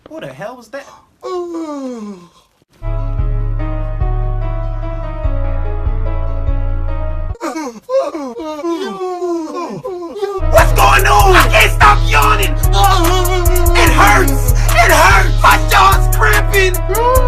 What the hell was that? What's going on? I can't stop yawning! It hurts! It hurts! My jaw's cramping!